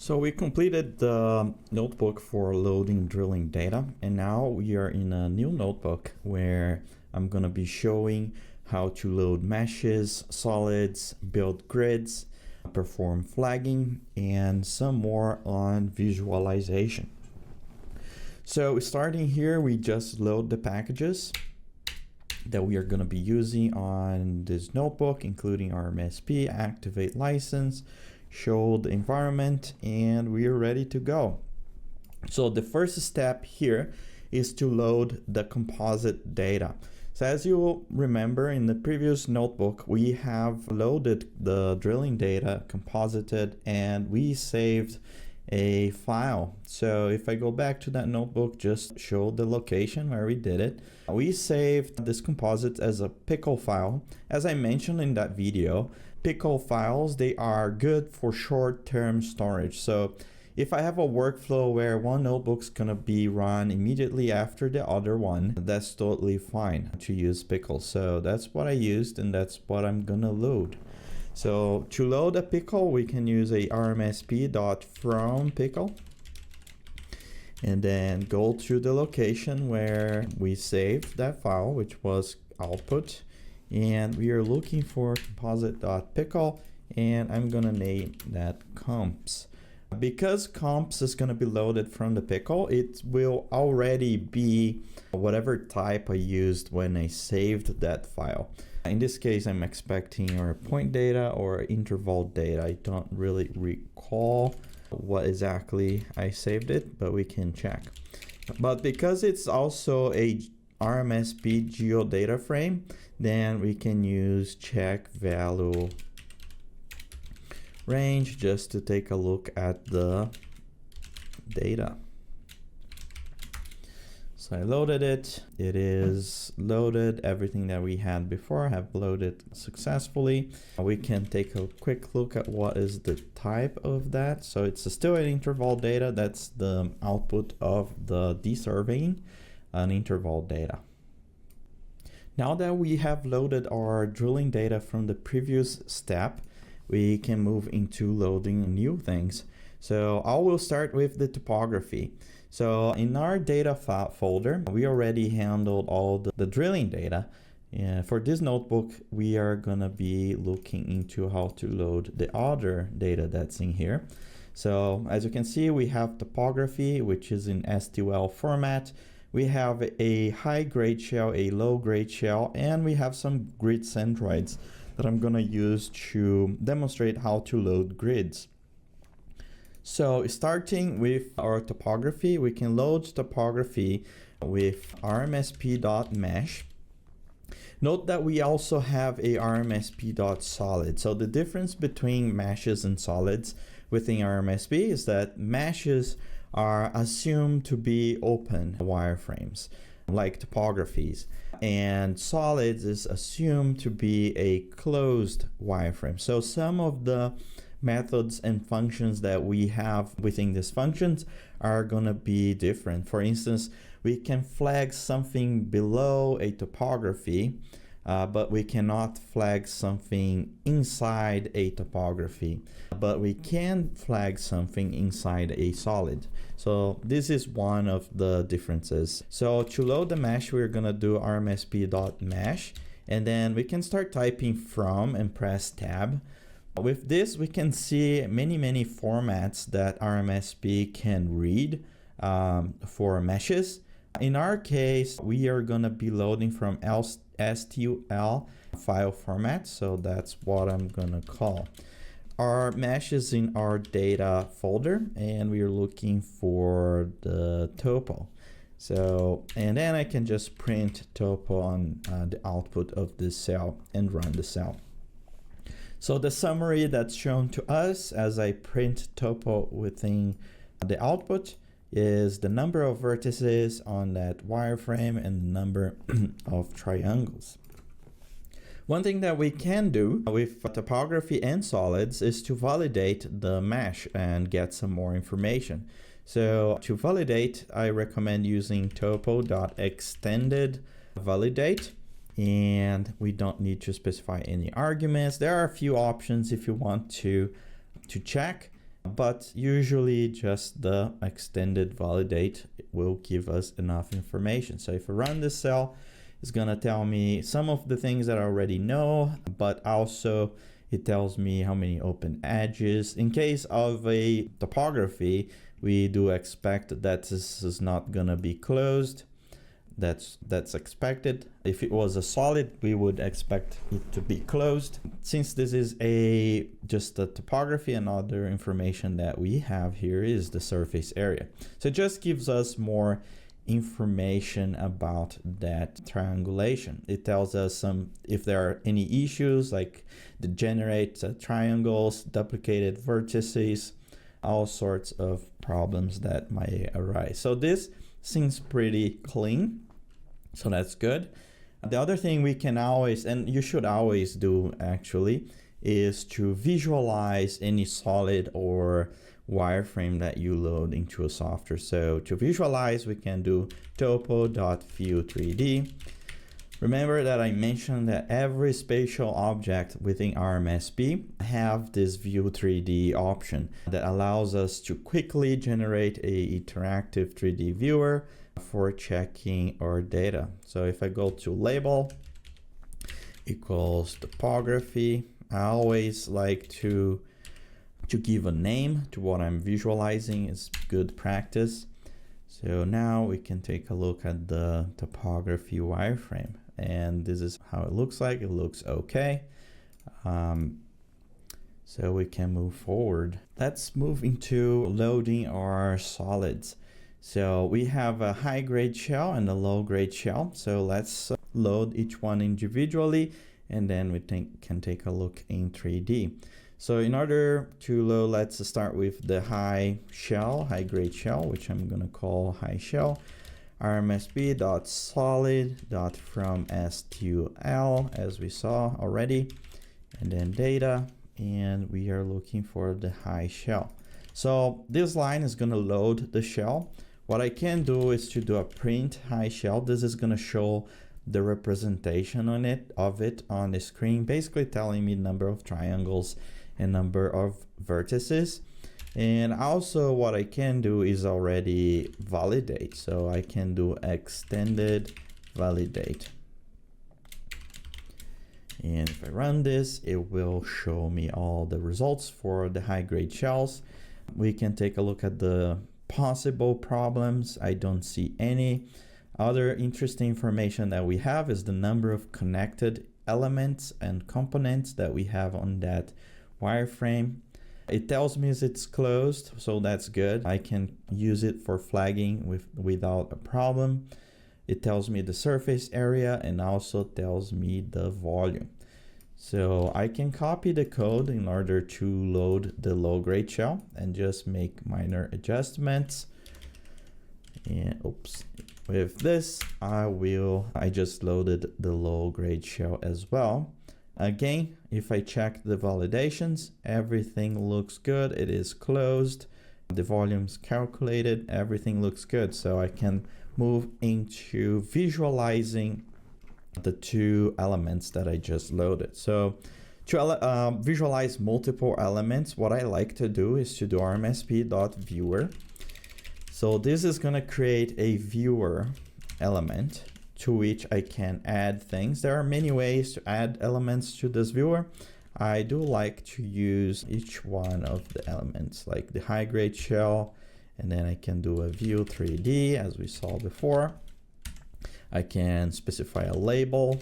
So we completed the notebook for loading drilling data, and now we are in a new notebook where I'm going to be showing how to load meshes, solids, build grids, perform flagging, and some more on visualization. So starting here, we just load the packages that we are going to be using on this notebook, including our MSP, activate license, show the environment, and we are ready to go. So the first step here is to load the composite data. So as you remember in the previous notebook, we have loaded the drilling data, composited, and we saved a file. So if I go back to that notebook, just show the location where we did it. We saved this composite as a pickle file. As I mentioned in that video, pickle files, they are good for short-term storage. So if I have a workflow where one notebook's gonna be run immediately after the other one, that's totally fine to use pickle. So that's what I used, and that's what I'm gonna load. So to load a pickle, we can use a rmsp.from pickle and then go to the location where we saved that file, which was output, and we are looking for composite.pickle, and I'm gonna name that comps. Because comps is going to be loaded from the pickle, it will already be whatever type I used when I saved that file. In this case, I'm expecting our point data or interval data. I don't really recall what exactly I saved it, but we can check. But because it's also a RMSP geodata frame, then we can use check value range just to take a look at the data. So I loaded it. It is loaded. Everything that we had before have loaded successfully. We can take a quick look at what is the type of that. So it's still an interval data. That's the output of the desurveying, an interval data. Now that we have loaded our drilling data from the previous step, we can move into loading new things. So I will start with the topography. So in our data file folder, we already handled all the drilling data. For this notebook, we are gonna be looking into how to load the other data that's in here. So as you can see, we have topography, which is in STL format. We have a high grade shell, a low grade shell, and we have some grid centroids that I'm gonna use to demonstrate how to load grids. So starting with our topography, we can load topography with rmsp.mesh. Note that we also have a rmsp.solid. So the difference between meshes and solids within RMSP is that meshes are assumed to be open wireframes, like topographies, and solids is assumed to be a closed wireframe. So some of the methods and functions that we have within these functions are going to be different. For instance, we can flag something below a topography, but we cannot flag something inside a topography, but we can flag something inside a solid. So this is one of the differences. So to load the mesh, we're gonna do rmsp.mesh, and then we can start typing from and press tab. With this, we can see many formats that RMSP can read for meshes. In our case, we are gonna be loading from STL file format, so that's what I'm gonna call. Our mesh is in our data folder, and we are looking for the topo. So, and then I can just print topo on the output of this cell and run the cell. So the summary that's shown to us as I print topo within the output is the number of vertices on that wireframe and the number of triangles. One thing that we can do with topography and solids is to validate the mesh and get some more information. So to validate, I recommend using topo.extended validate, and we don't need to specify any arguments. There are a few options if you want to check but usually just the extended validate will give us enough information. So if I run this cell, it's gonna tell me some of the things that I already know, but also it tells me how many open edges. In case of a topography, we do expect that this is not gonna be closed. That's expected. If it was a solid, we would expect it to be closed. Since this is just a topography, another information that we have here is the surface area. So it just gives us more information about that triangulation. It tells us if there are any issues like degenerate triangles, duplicated vertices, all sorts of problems that might arise. So this seems pretty clean, so that's good. The other thing we can always, and you should always do actually, is to visualize any solid or wireframe that you load into a software. So to visualize, we can do topo.view3d. Remember that I mentioned that every spatial object within RMSP have this view 3D option that allows us to quickly generate a interactive 3D viewer for checking our data. So if I go to label equals topography, I always like to give a name to what I'm visualizing. Is good practice. So now we can take a look at the topography wireframe, and this is how it looks like. It looks okay. So we can move forward. Let's move into loading our solids. So we have a high grade shell and a low grade shell. So let's load each one individually, and then we can take a look in 3D. So in order to load, let's start with the high grade shell, which I'm gonna call high shell. rmsb.solid.from_STL, as we saw already, and then data, and we are looking for the high shell. So this line is gonna load the shell. What I can do is to do a print high shell. This is gonna show the representation of it on the screen, basically telling me number of triangles and number of vertices. And also what I can do is already validate. So I can do extended validate. And if I run this, it will show me all the results for the high grade shells. We can take a look at the possible problems. I don't see any. Other interesting information that we have is the number of connected elements and components that we have on that wireframe. It tells me it's closed, so that's good. I can use it for flagging without a problem. It tells me the surface area and also tells me the volume. So I can copy the code in order to load the low grade shell and just make minor adjustments. And oops, with this, I just loaded the low grade shell as well. Again, if I check the validations, everything looks good. It is closed. The volume's calculated. Everything looks good. So I can move into visualizing the two elements that I just loaded. So to visualize multiple elements, what I like to do is to do rmsp.viewer. So this is going to create a viewer element to which I can add things. There are many ways to add elements to this viewer. I do like to use each one of the elements, like the high grade shell, and then I can do a view 3D as we saw before. I can specify a label,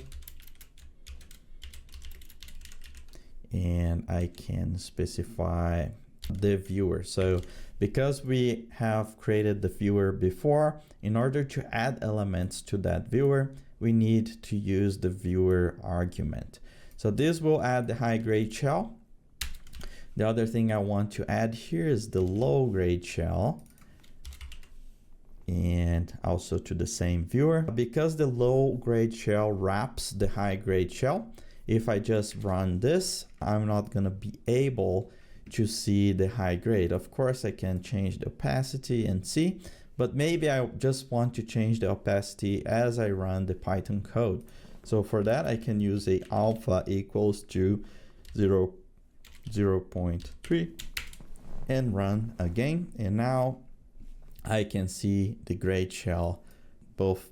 and I can specify the viewer. So because we have created the viewer before, in order to add elements to that viewer, we need to use the viewer argument. So this will add the high grade shell. The other thing I want to add here is the low grade shell, and also to the same viewer. Because the low grade shell wraps the high grade shell, if I just run this, I'm not gonna be able to see the high grade. Of course, I can change the opacity and see, but maybe I just want to change the opacity as I run the Python code. So for that, I can use a alpha equals to 0.3, and run again. And now I can see the grade shell, both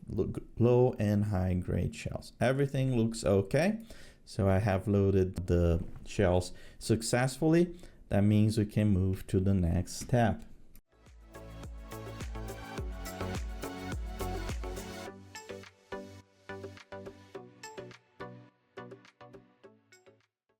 low and high grade shells. Everything looks okay. So I have loaded the shells successfully. That means we can move to the next step.